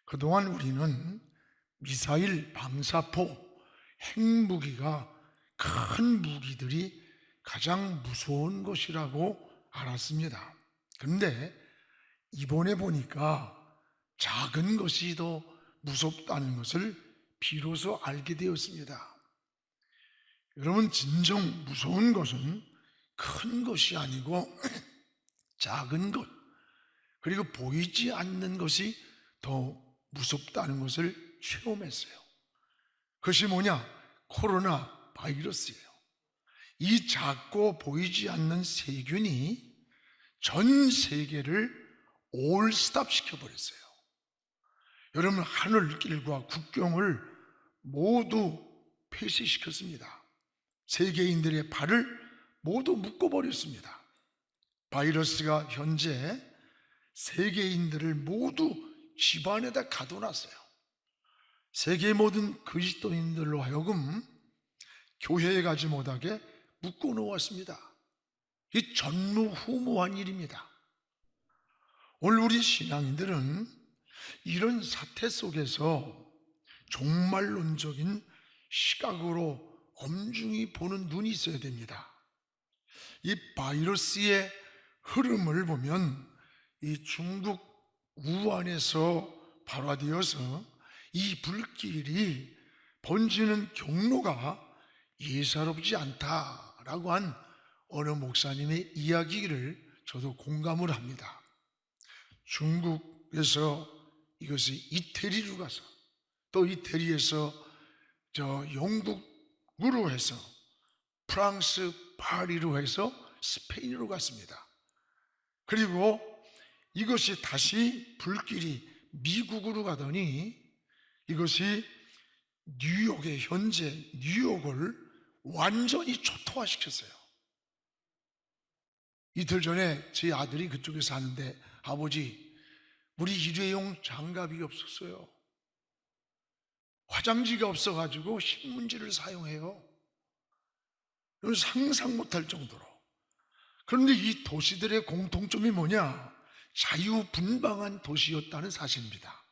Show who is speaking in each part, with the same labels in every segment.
Speaker 1: 그동안 우리는 미사일, 방사포, 핵무기가 큰 무기들이 가장 무서운 것이라고 알았습니다. 그런데 이번에 보니까 작은 것이 더 무섭다는 것을 비로소 알게 되었습니다. 여러분, 진정 무서운 것은 큰 것이 아니고 작은 것, 그리고 보이지 않는 것이 더 무섭다는 것을 체험했어요. 그것이 뭐냐? 코로나 바이러스예요. 이 작고 보이지 않는 세균이 전 세계를 올스탑 시켜버렸어요. 여러분, 하늘길과 국경을 모두 폐쇄시켰습니다. 세계인들의 발을 모두 묶어버렸습니다. 바이러스가 현재 세계인들을 모두 집안에다 가둬놨어요. 세계 모든 그리스도인들로 하여금 교회에 가지 못하게 묶어놓았습니다. 이 전무후무한 일입니다. 오늘 우리 신앙인들은 이런 사태 속에서 종말론적인 시각으로 엄중히 보는 눈이 있어야 됩니다. 이 바이러스의 흐름을 보면 이 중국 우한에서 발화되어서 이 불길이 번지는 경로가 예사롭지 않다라고 한 어느 목사님의 이야기를 저도 공감을 합니다. 중국에서 이것이 이태리로 가서 또 이태리에서 영국으로 해서 프랑스 파리로 해서 스페인으로 갔습니다. 그리고 이것이 다시 불길이 미국으로 가더니 이것이 뉴욕의 현재 뉴욕을 완전히 초토화시켰어요. 이틀 전에 제 아들이 그쪽에 사는데, 아버지, 우리 일회용 장갑이 없었어요. 화장지가 없어가지고 신문지를 사용해요. 상상 못할 정도로. 그런데 이 도시들의 공통점이 뭐냐? 자유분방한 도시였다는 사실입니다.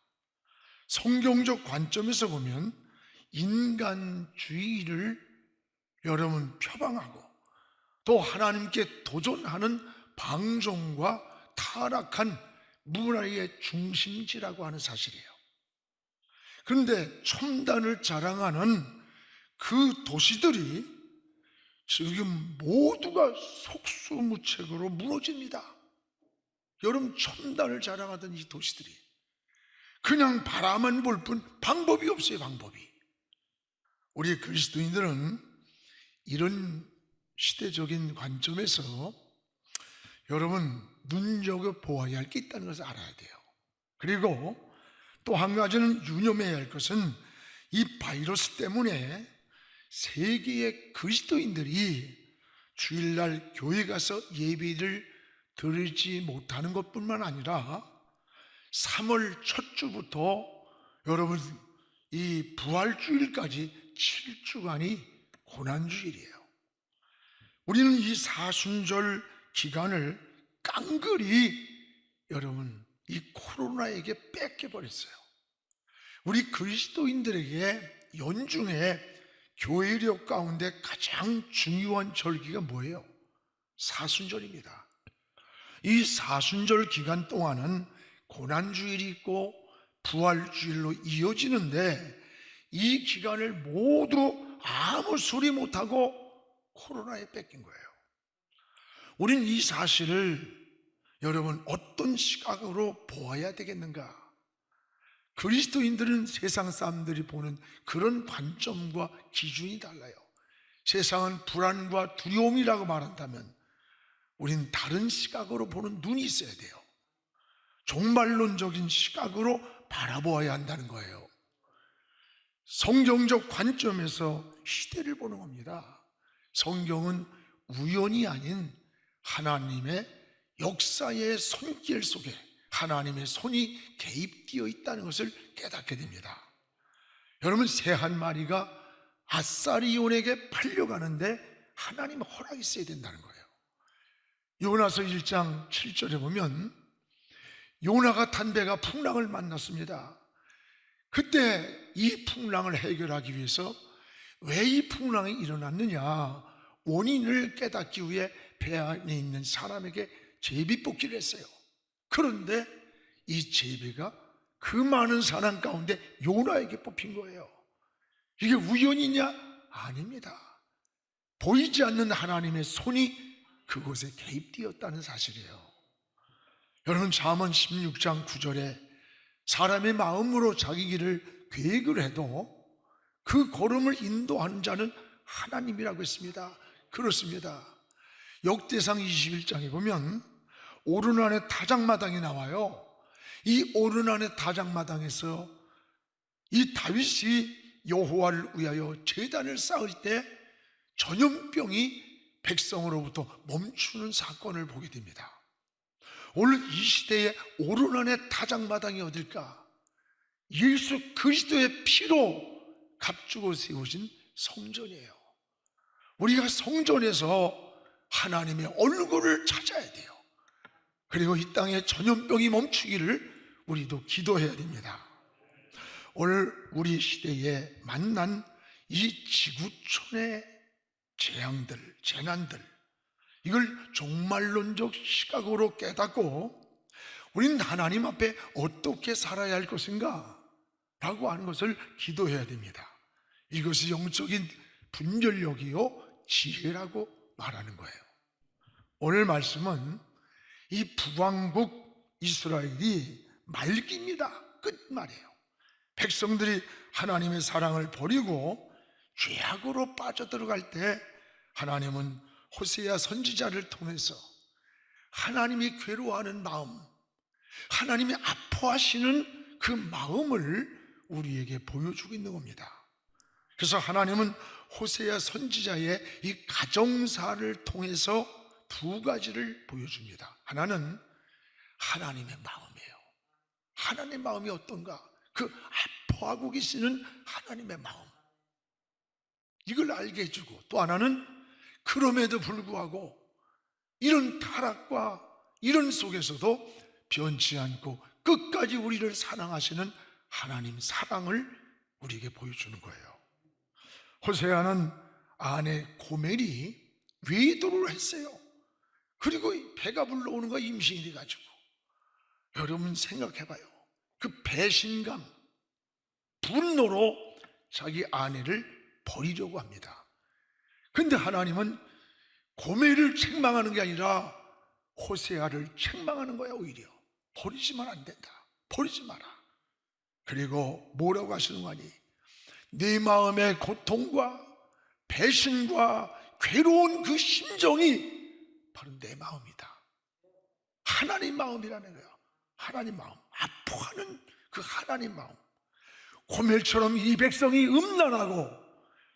Speaker 1: 성경적 관점에서 보면 인간주의를 여러분 표방하고 또 하나님께 도전하는 방종과 타락한 문화의 중심지라고 하는 사실이에요. 그런데 첨단을 자랑하는 그 도시들이 지금 모두가 속수무책으로 무너집니다. 여러분, 첨단을 자랑하던 이 도시들이 그냥 바라만 볼 뿐 방법이 없어요. 방법이. 우리 그리스도인들은 이런 시대적인 관점에서 여러분 눈여겨보아야 할 게 있다는 것을 알아야 돼요. 그리고 또 한 가지는 유념해야 할 것은 이 바이러스 때문에 세계의 그리스도인들이 주일날 교회 가서 예배를 드리지 못하는 것뿐만 아니라 3월 첫 주부터 여러분 이 부활주일까지 7주간이 고난주일이에요. 우리는 이 사순절 기간을 깡그리 여러분 이 코로나에게 뺏겨버렸어요. 우리 그리스도인들에게 연중에 교회력 가운데 가장 중요한 절기가 뭐예요? 사순절입니다. 이 사순절 기간 동안은 고난주일이 있고 부활주일로 이어지는데 이 기간을 모두 아무 소리 못하고 코로나에 뺏긴 거예요. 우리는 이 사실을 여러분 어떤 시각으로 보아야 되겠는가? 그리스도인들은 세상 사람들이 보는 그런 관점과 기준이 달라요. 세상은 불안과 두려움이라고 말한다면 우린 다른 시각으로 보는 눈이 있어야 돼요. 종말론적인 시각으로 바라보아야 한다는 거예요. 성경적 관점에서 시대를 보는 겁니다. 성경은 우연이 아닌 하나님의 역사의 손길 속에 하나님의 손이 개입되어 있다는 것을 깨닫게 됩니다. 여러분, 새 한 마리가 아사리온에게 팔려가는데 하나님 허락이 있어야 된다는 거예요. 요나서 1장 7절에 보면 요나가 탄 배가 풍랑을 만났습니다. 그때 이 풍랑을 해결하기 위해서 왜 이 풍랑이 일어났느냐, 원인을 깨닫기 위해 배 안에 있는 사람에게 제비 뽑기를 했어요. 그런데 이 제비가 그 많은 사람 가운데 요나에게 뽑힌 거예요. 이게 우연이냐? 아닙니다. 보이지 않는 하나님의 손이 그곳에 개입되었다는 사실이에요. 여러분, 잠언 16장 9절에 사람의 마음으로 자기 길을 계획을 해도 그 걸음을 인도하는 자는 하나님이라고 했습니다. 그렇습니다. 역대상 21장에 보면 오르난의 타작마당이 나와요. 이 오르난의 타작마당에서 이 다윗이 여호와를 위하여 제단을 쌓을 때 전염병이 백성으로부터 멈추는 사건을 보게 됩니다. 오늘 이 시대의 오르난의 타작마당이 어딜까? 예수 그리스도의 피로 값주고 세우신 성전이에요. 우리가 성전에서 하나님의 얼굴을 찾아야 돼요. 그리고 이 땅에 전염병이 멈추기를 우리도 기도해야 됩니다. 오늘 우리 시대에 만난 이 지구촌의 재앙들, 재난들, 이걸 종말론적 시각으로 깨닫고 우리는 하나님 앞에 어떻게 살아야 할 것인가 라고 하는 것을 기도해야 됩니다. 이것이 영적인 분별력이요 지혜라고 말하는 거예요. 오늘 말씀은 이 북왕국 이스라엘이 말기입니다. 끝말이에요. 백성들이 하나님의 사랑을 버리고 죄악으로 빠져들어갈 때 하나님은 호세아 선지자를 통해서 하나님이 괴로워하는 마음, 하나님이 아파하시는 그 마음을 우리에게 보여주고 있는 겁니다. 그래서 하나님은 호세아 선지자의 이 가정사를 통해서 두 가지를 보여줍니다. 하나는 하나님의 마음이에요. 하나님의 마음이 어떤가? 그 아파하고 계시는 하나님의 마음, 이걸 알게 해주고, 또 하나는 그럼에도 불구하고 이런 타락과 이런 속에서도 변치 않고 끝까지 우리를 사랑하시는 하나님 사랑을 우리에게 보여주는 거예요. 호세아는 아내 고멜이 외도를 했어요. 그리고 배가 불러오는 거 임신이 돼가지고, 여러분 생각해봐요. 그 배신감, 분노로 자기 아내를 버리려고 합니다. 근데 하나님은 고멜을 책망하는 게 아니라 호세아를 책망하는 거야. 오히려 버리지만 안 된다, 버리지 마라. 그리고 뭐라고 하시는 거 아니? 네 마음의 고통과 배신과 괴로운 그 심정이 바로 내 마음이다. 하나님 마음이라는 거예요. 하나님 마음, 아파하는 그 하나님 마음. 고멜처럼 이 백성이 음란하고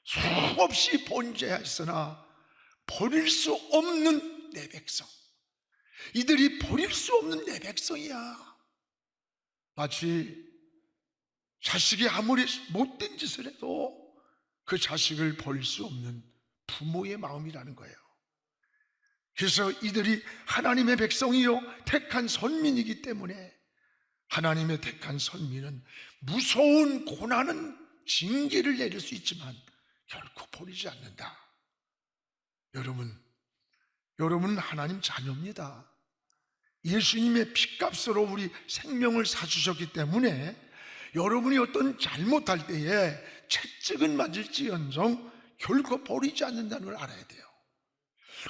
Speaker 1: 수없이 번제하였으나 버릴 수 없는 내 백성, 이들이 버릴 수 없는 내 백성이야. 마치 자식이 아무리 못된 짓을 해도 그 자식을 버릴 수 없는 부모의 마음이라는 거예요. 그래서 이들이 하나님의 백성이요 택한 선민이기 때문에 하나님의 택한 선민은 무서운 고난은 징계를 내릴 수 있지만 결코 버리지 않는다. 여러분은 하나님 자녀입니다. 예수님의 피값으로 우리 생명을 사주셨기 때문에 여러분이 어떤 잘못할 때에 채찍은 맞을지언정 결코 버리지 않는다는 걸 알아야 돼요.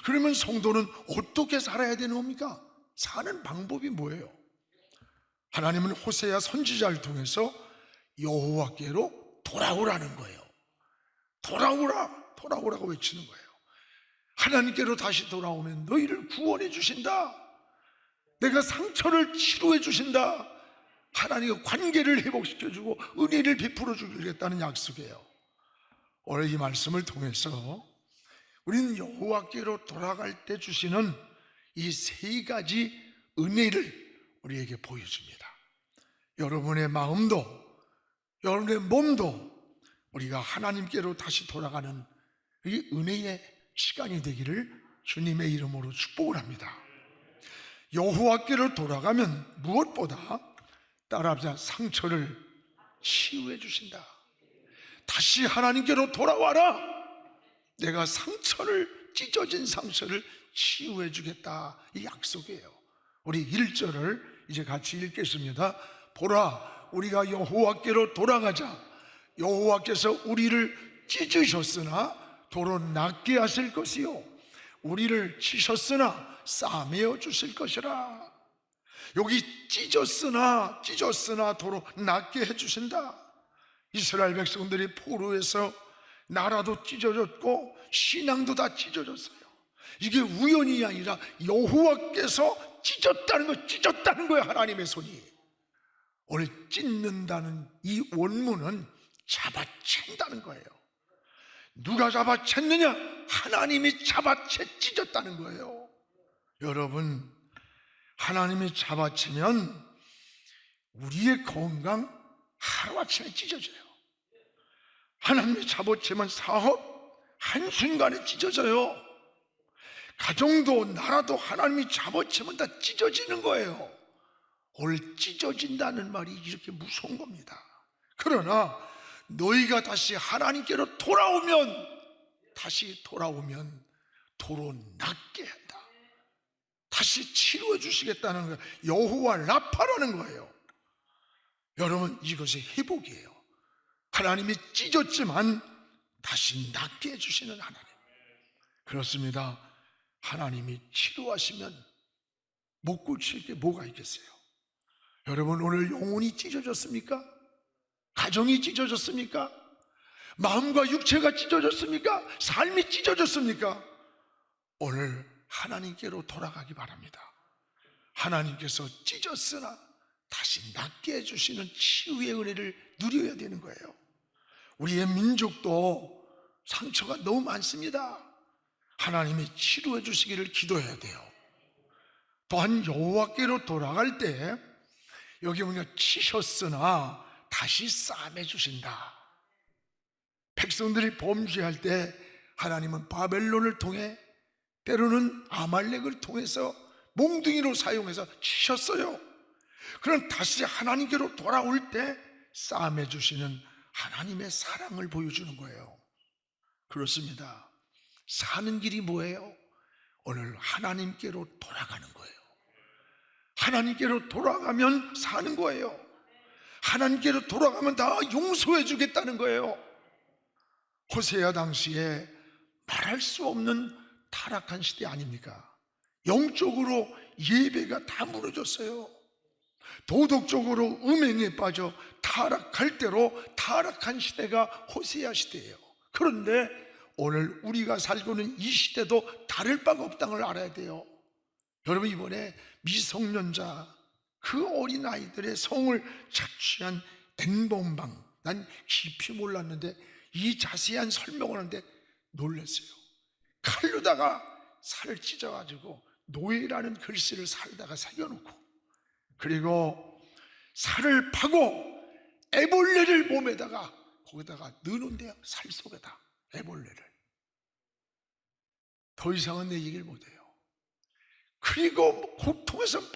Speaker 1: 그러면 성도는 어떻게 살아야 되는 겁니까? 사는 방법이 뭐예요? 하나님은 호세아 선지자를 통해서 여호와께로 돌아오라는 거예요. 돌아오라고 외치는 거예요. 하나님께로 다시 돌아오면 너희를 구원해 주신다. 내가 상처를 치료해 주신다. 하나님과 관계를 회복시켜주고 은혜를 베풀어 주겠다는 약속이에요. 오늘 이 말씀을 통해서 우리는 여호와께로 돌아갈 때 주시는 이 세 가지 은혜를 우리에게 보여줍니다. 여러분의 마음도 여러분의 몸도 우리가 하나님께로 다시 돌아가는 이 은혜의 시간이 되기를 주님의 이름으로 축복을 합니다. 여호와께로 돌아가면 무엇보다 따라합시다. 상처를 치유해 주신다. 다시 하나님께로 돌아와라. 내가 찢어진 상처를 치유해 주겠다. 이 약속이에요. 우리 1절을 이제 같이 읽겠습니다. 보라, 우리가 여호와께로 돌아가자. 여호와께서 우리를 찢으셨으나 도로 낫게 하실 것이요, 우리를 치셨으나 싸매어 주실 것이라. 여기 찢었으나 도로 낫게 해주신다. 이스라엘 백성들이 포로에서 나라도 찢어졌고 신앙도 다 찢어졌어요. 이게 우연이 아니라 여호와께서 찢었다는 거예요. 하나님의 손이. 오늘 찢는다는 이 원문은 잡아챈다는 거예요. 누가 잡아챘느냐? 하나님이 잡아채 찢었다는 거예요. 여러분, 하나님이 잡아치면 우리의 건강 하루아침에 찢어져요. 하나님이 잡아치면 사업 한순간에 찢어져요. 가정도 나라도 하나님이 잡아치면 다 찢어지는 거예요. 오늘 찢어진다는 말이 이렇게 무서운 겁니다. 그러나 너희가 다시 하나님께로 돌아오면 도로 낫게 한다. 다시 치료해 주시겠다는 거예요. 여호와 라파라는 거예요. 여러분, 이것이 회복이에요. 하나님이 찢었지만 다시 낫게 해주시는 하나님. 그렇습니다. 하나님이 치료하시면 못 고칠 게 뭐가 있겠어요? 여러분, 오늘 영혼이 찢어졌습니까? 가정이 찢어졌습니까? 마음과 육체가 찢어졌습니까? 삶이 찢어졌습니까? 오늘 하나님께로 돌아가기 바랍니다. 하나님께서 찢었으나 다시 낫게 해주시는 치유의 은혜를 누려야 되는 거예요. 우리의 민족도 상처가 너무 많습니다. 하나님이 치료해 주시기를 기도해야 돼요. 또한 여호와께로 돌아갈 때 여기 보면 치셨으나 다시 싸매 주신다. 백성들이 범죄할 때 하나님은 바벨론을 통해, 때로는 아말렉을 통해서 몽둥이로 사용해서 치셨어요. 그럼 다시 하나님께로 돌아올 때 싸매 주시는 하나님의 사랑을 보여주는 거예요. 그렇습니다. 사는 길이 뭐예요? 오늘 하나님께로 돌아가는 거예요. 하나님께로 돌아가면 사는 거예요. 하나님께로 돌아가면 다 용서해 주겠다는 거예요. 호세아 당시에 말할 수 없는 타락한 시대 아닙니까? 영적으로 예배가 다 무너졌어요. 도덕적으로 음행에 빠져 타락할 대로 타락한 시대가 호세아 시대예요. 그런데 오늘 우리가 살고 있는 이 시대도 다를 바가 없다는 걸 알아야 돼요. 여러분, 이번에 미성년자 그 어린아이들의 성을 착취한 N번방, 난 깊이 몰랐는데 이 자세한 설명을 하는데 놀랐어요. 칼로다가 살을 찢어가지고 노예라는 글씨를 살에다가 새겨놓고, 그리고 살을 파고 애벌레를 몸에다가 거기다가 넣어놓은대요. 살 속에다 애벌레를. 더 이상은 내 얘기를 못해요. 그리고 고통에서 막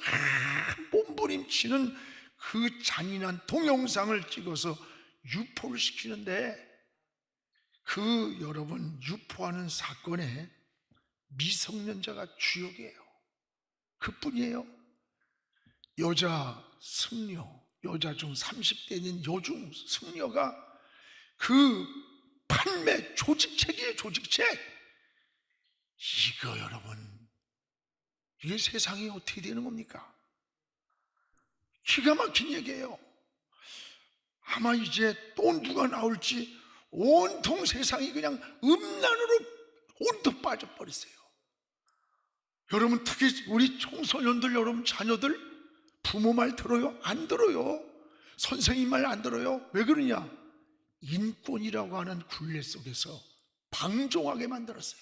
Speaker 1: 몸부림치는 그 잔인한 동영상을 찍어서 유포를 시키는데, 그 여러분, 유포하는 사건에 미성년자가 주역이에요. 그뿐이에요. 여자 승려, 여자 중 30대인 여중 승려가 그 판매 조직책이에요. 조직책. 이거 여러분, 이게 세상이 어떻게 되는 겁니까? 기가 막힌 얘기예요. 아마 이제 또 누가 나올지 온통 세상이 그냥 음란으로 온통 빠져버렸어요. 여러분, 특히 우리 청소년들, 여러분 자녀들 부모 말 들어요? 안 들어요. 선생님 말 안 들어요. 왜 그러냐? 인권이라고 하는 굴레 속에서 방종하게 만들었어요.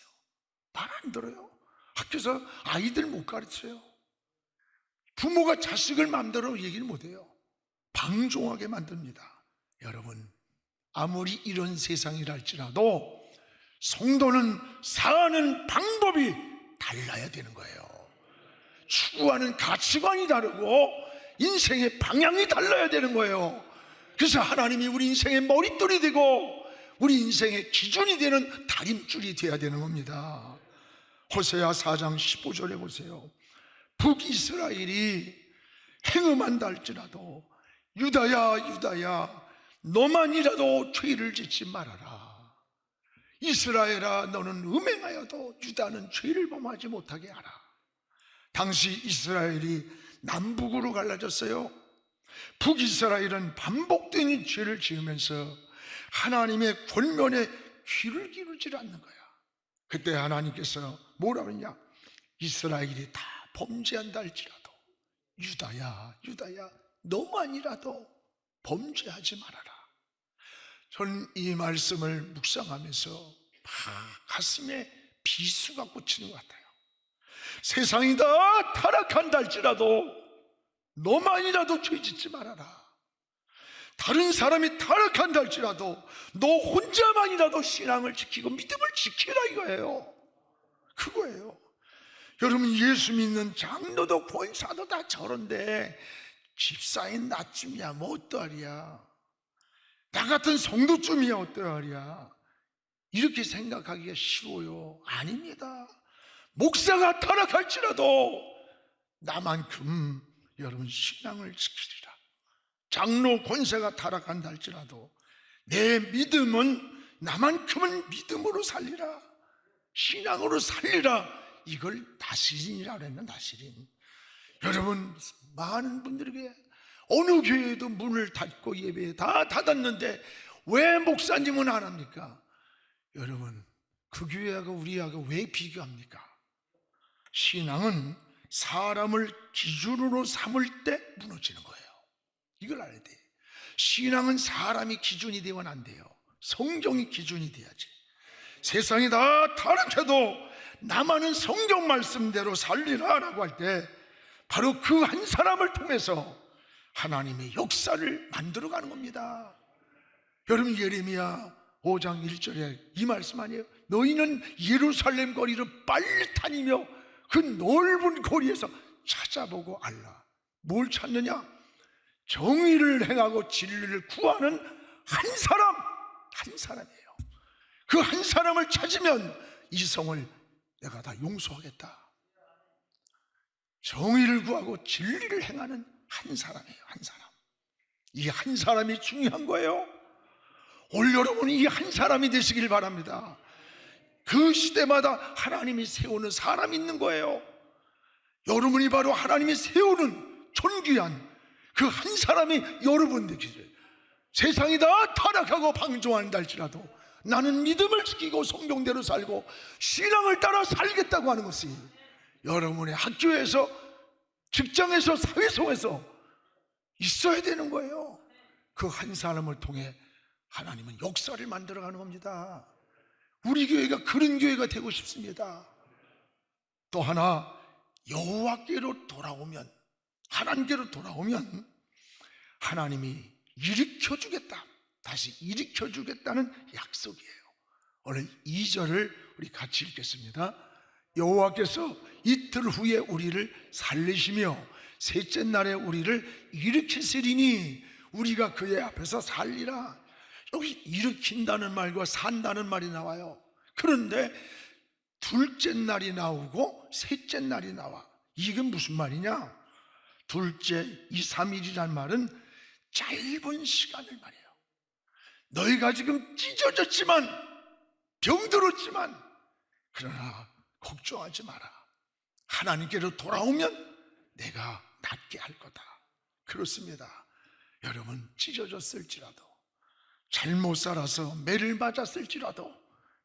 Speaker 1: 말 안 들어요. 학교에서 아이들 못 가르쳐요. 부모가 자식을 마음대로 얘기를 못해요. 방종하게 만듭니다. 여러분, 아무리 이런 세상이라 할지라도 성도는 사는 방법이 달라야 되는 거예요. 추구하는 가치관이 다르고 인생의 방향이 달라야 되는 거예요. 그래서 하나님이 우리 인생의 머릿돌이 되고 우리 인생의 기준이 되는 다림줄이 되어야 되는 겁니다. 호세아 4장 15절에 보세요. 북이스라엘이 행음한다 할지라도 유다야 유다야 너만이라도 죄를 짓지 말아라. 이스라엘아 너는 음행하여도 유다는 죄를 범하지 못하게 하라. 당시 이스라엘이 남북으로 갈라졌어요. 북이스라엘은 반복되는 죄를 지으면서 하나님의 권면에 귀를 기울이지 않는 거야. 그때 하나님께서 뭐라 그러냐? 이스라엘이 다 범죄한다 할지라도 유다야 유다야 너만이라도 범죄하지 말아라. 저는 이 말씀을 묵상하면서 막 가슴에 비수가 꽂히는 것 같아요. 세상이 다 타락한다 할지라도 너만이라도 죄짓지 말아라. 다른 사람이 타락한다 할지라도 너 혼자만이라도 신앙을 지키고 믿음을 지키라 이거예요. 그거예요. 여러분, 예수 믿는 장로도 권사도 다 저런데 집사인 나쯤이야 뭐 어떠하랴, 나 같은 성도쯤이야 어떠하랴, 이렇게 생각하기가 쉬워요. 아닙니다. 목사가 타락할지라도 나만큼 여러분 신앙을 지키리라. 장로 권세가 타락한다 할지라도 내 믿음은 나만큼은 믿음으로 살리라, 신앙으로 살리라. 이걸 나시린이라고 그랬나? 나시린. 여러분, 많은 분들에게 어느 교회에도 문을 닫고 예배 다 닫았는데 왜 목사님은 안 합니까? 여러분, 그 교회하고 우리하고 왜 비교합니까? 신앙은 사람을 기준으로 삼을 때 무너지는 거예요. 이걸 알아야 돼. 신앙은 사람이 기준이 되면 안 돼요. 성경이 기준이 돼야지. 세상이 다 타락해도 나만은 성경 말씀대로 살리라 라고 할 때 바로 그 한 사람을 통해서 하나님의 역사를 만들어가는 겁니다. 여러분, 예레미야 5장 1절에 이 말씀 아니에요? 너희는 예루살렘 거리를 빨리 다니며 그 넓은 거리에서 찾아보고 알라. 뭘 찾느냐? 정의를 행하고 진리를 구하는 한 사람, 한 사람이에요. 그 한 사람을 찾으면 이 성을 내가 다 용서하겠다. 정의를 구하고 진리를 행하는 한 사람이에요. 한 사람. 이 한 사람이 중요한 거예요. 올 여러분이 이 한 사람이 되시길 바랍니다. 그 시대마다 하나님이 세우는 사람이 있는 거예요. 여러분이 바로 하나님이 세우는 존귀한 그 한 사람이 여러분 되시죠. 세상이 다 타락하고 방종한다 할지라도 나는 믿음을 지키고 성경대로 살고 신앙을 따라 살겠다고 하는 것이 여러분의 학교에서, 직장에서, 사회 속에서 있어야 되는 거예요. 그 한 사람을 통해 하나님은 역사를 만들어가는 겁니다. 우리 교회가 그런 교회가 되고 싶습니다. 또 하나, 여호와께로 돌아오면, 하나님께로 돌아오면 하나님이 일으켜주겠다, 다시 일으켜주겠다는 약속이에요. 오늘 2절을 우리 같이 읽겠습니다. 여호와께서 이틀 후에 우리를 살리시며 셋째 날에 우리를 일으키시리니 우리가 그의 앞에서 살리라. 여기 일으킨다는 말과 산다는 말이 나와요. 그런데 둘째 날이 나오고 셋째 날이 나와. 이게 무슨 말이냐? 둘째 2, 3일이란 말은 짧은 시간을 말해요. 너희가 지금 찢어졌지만, 병들었지만, 그러나 걱정하지 마라. 하나님께로 돌아오면 내가 낫게 할 거다. 그렇습니다. 여러분, 찢어졌을지라도, 잘못 살아서 매를 맞았을지라도,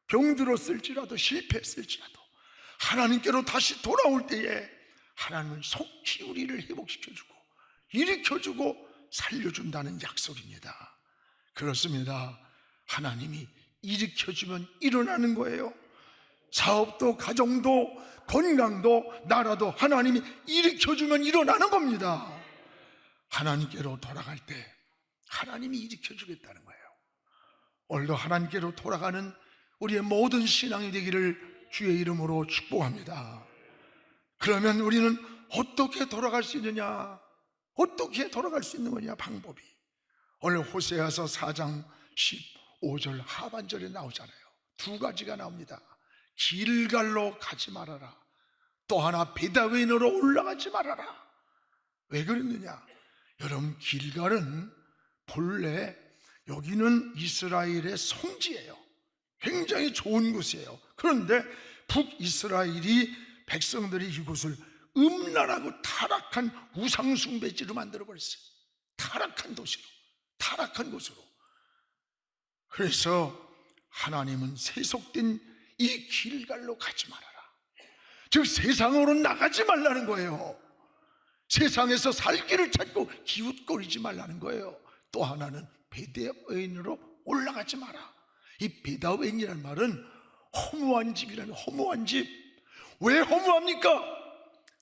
Speaker 1: 병들었을지라도, 실패했을지라도 하나님께로 다시 돌아올 때에 하나님은 속히 우리를 회복시켜주고 일으켜주고 살려준다는 약속입니다. 그렇습니다. 하나님이 일으켜주면 일어나는 거예요. 사업도, 가정도, 건강도, 나라도 하나님이 일으켜주면 일어나는 겁니다. 하나님께로 돌아갈 때 하나님이 일으켜주겠다는 거예요. 오늘도 하나님께로 돌아가는 우리의 모든 신앙이 되기를 주의 이름으로 축복합니다. 그러면 우리는 어떻게 돌아갈 수 있느냐? 어떻게 돌아갈 수 있는 거냐? 방법이 오늘 호세아서 4장 15절 하반절에 나오잖아요. 두 가지가 나옵니다. 길갈로 가지 말아라. 또 하나 베다웬으로 올라가지 말아라. 왜 그랬느냐? 여러분, 길갈은 본래 여기는 이스라엘의 성지예요. 굉장히 좋은 곳이에요. 그런데 북이스라엘이 백성들이 이곳을 음란하고 타락한 우상숭배지로 만들어버렸어요. 타락한 도시로, 타락한 곳으로. 그래서 하나님은 세속된 이 길갈로 가지 말아라. 즉 세상으로 나가지 말라는 거예요. 세상에서 살 길을 찾고 기웃거리지 말라는 거예요. 또 하나는 베다웬으로 올라가지 마라. 이 베다웬이라는 말은 허무한 집이라는, 허무한 집. 왜 허무합니까?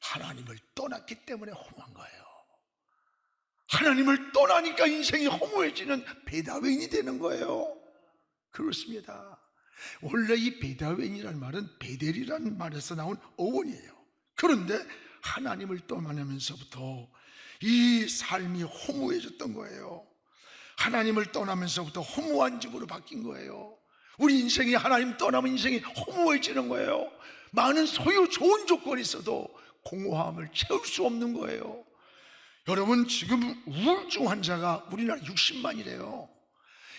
Speaker 1: 하나님을 떠났기 때문에 허무한 거예요. 하나님을 떠나니까 인생이 허무해지는 베다웬이 되는 거예요. 그렇습니다. 원래 이 베다웬이라는 말은 베델이라는 말에서 나온 어원이에요. 그런데 하나님을 떠나면서부터 이 삶이 허무해졌던 거예요. 하나님을 떠나면서부터 허무한 집으로 바뀐 거예요. 우리 인생이 하나님 떠나면 인생이 허무해지는 거예요. 많은 소유 좋은 조건이 있어도 공허함을 채울 수 없는 거예요. 여러분, 지금 우울증 환자가 우리나라 60만이래요.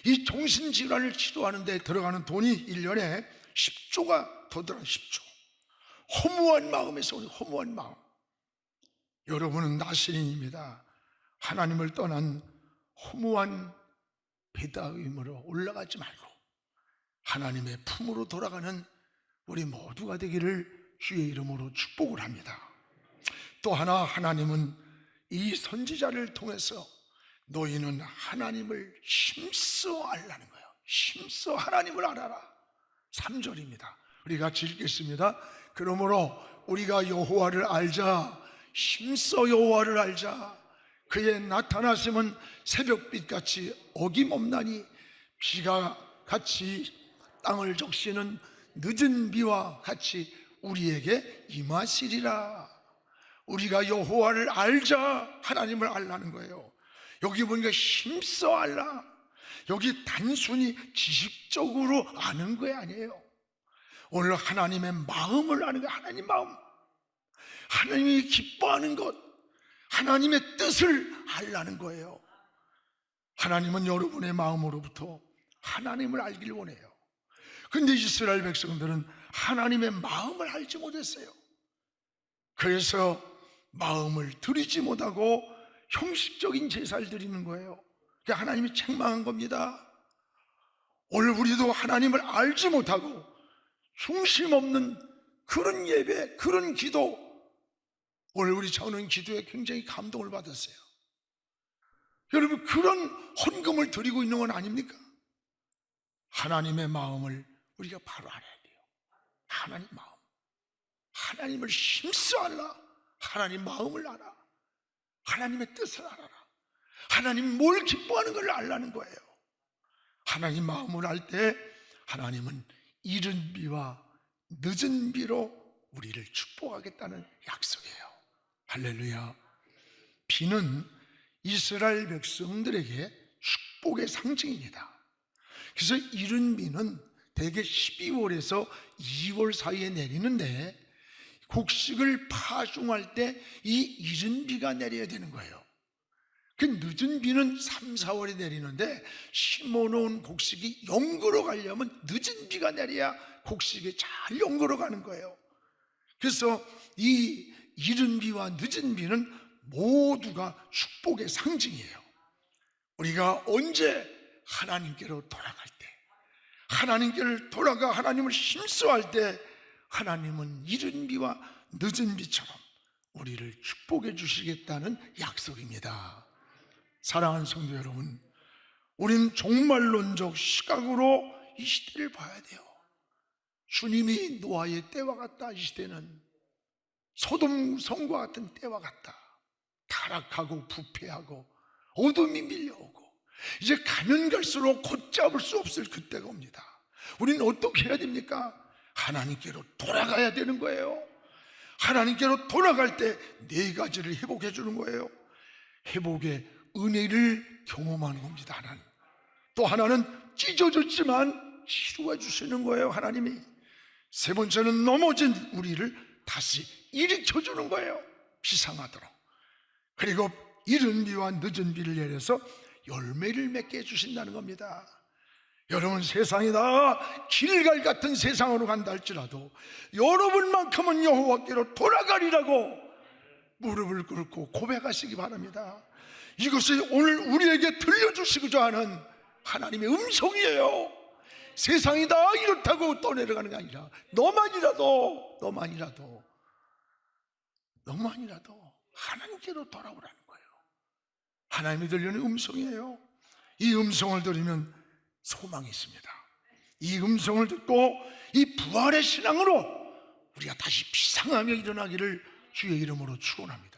Speaker 1: 이 정신질환을 치료하는데 들어가는 돈이 1년에 10조가 더 들어가요. 10조. 허무한 마음에서 오는 허무한 마음. 여러분은 나시린입니다. 하나님을 떠난 허무한 베다임으로 올라가지 말고 하나님의 품으로 돌아가는 우리 모두가 되기를 주의 이름으로 축복을 합니다. 또 하나, 하나님은 이 선지자를 통해서 너희는 하나님을 힘써 알라는 거예요. 힘써 하나님을 알아라. 3절입니다. 우리 같이 읽겠습니다. 그러므로 우리가 여호와를 알자. 힘써 여호와를 알자. 그의 나타나심은 새벽빛같이 어김없나니 비가 같이 땅을 적시는 늦은 비와 같이 우리에게 임하시리라. 우리가 여호와를 알자. 하나님을 알라는 거예요. 여기 보니까 힘써 알라. 여기 단순히 지식적으로 아는 거 아니에요. 오늘 하나님의 마음을 아는 거예요. 하나님 마음, 하나님이 기뻐하는 것, 하나님의 뜻을 알라는 거예요. 하나님은 여러분의 마음으로부터 하나님을 알길 원해요. 근데 이스라엘 백성들은 하나님의 마음을 알지 못했어요. 그래서 마음을 드리지 못하고 형식적인 제사를 드리는 거예요. 그러니까 하나님이 책망한 겁니다. 오늘 우리도 하나님을 알지 못하고 중심 없는 그런 예배, 그런 기도, 오늘 우리 차오는 기도에 굉장히 감동을 받았어요. 여러분, 그런 헌금을 드리고 있는 건 아닙니까? 하나님의 마음을 우리가 바로 알아야 돼요. 하나님 마음, 하나님을 힘써 알라. 하나님 마음을 알아. 하나님의 뜻을 알아라. 하나님 뭘 기뻐하는 걸 알라는 거예요. 하나님 마음을 알 때 하나님은 이른 비와 늦은 비로 우리를 축복하겠다는 약속이에요. 할렐루야. 비는 이스라엘 백성들에게 축복의 상징입니다. 그래서 이른 비는 대개 12월에서 2월 사이에 내리는데 곡식을 파종할 때 이 이른 비가 내려야 되는 거예요. 그 늦은 비는 3, 4월에 내리는데 심어놓은 곡식이 연거로 가려면 늦은 비가 내려야 곡식이 잘 연거로 가는 거예요. 그래서 이 이른 비와 늦은 비는 모두가 축복의 상징이에요. 우리가 언제 하나님께로 돌아갈 때, 하나님께로 돌아가 하나님을 힘써할 때 하나님은 이른 비와 늦은 비처럼 우리를 축복해 주시겠다는 약속입니다. 사랑하는 성도 여러분, 우린 종말론적 시각으로 이 시대를 봐야 돼요. 주님이 노아의 때와 같다. 이 시대는 소돔 성과 같은 때와 같다. 타락하고 부패하고 어둠이 밀려오고 이제 가면 갈수록 걷잡을 수 없을 그때가 옵니다. 우리는 어떻게 해야 됩니까? 하나님께로 돌아가야 되는 거예요. 하나님께로 돌아갈 때 네 가지를 회복해 주는 거예요. 회복의 은혜를 경험하는 겁니다. 하나님. 또 하나는 찢어졌지만 치료해 주시는 거예요. 하나님이. 세 번째는 넘어진 우리를 다시 일으켜 주는 거예요. 비상하도록. 그리고 이른 비와 늦은 비를 내려서 열매를 맺게 해주신다는 겁니다. 여러분, 세상이 다 길갈 같은 세상으로 간다 할지라도 여러분만큼은 여호와께로 돌아가리라고 무릎을 꿇고 고백하시기 바랍니다. 이것이 오늘 우리에게 들려주시고자 하는 하나님의 음성이에요. 세상이 다 이렇다고 떠내려가는 게 아니라 너만이라도 하나님께로 돌아오라는 거예요. 하나님이 들려는 음성이에요. 이 음성을 들으면 소망이 있습니다. 이 음성을 듣고 이 부활의 신앙으로 우리가 다시 비상하며 일어나기를 주의 이름으로 축원합니다.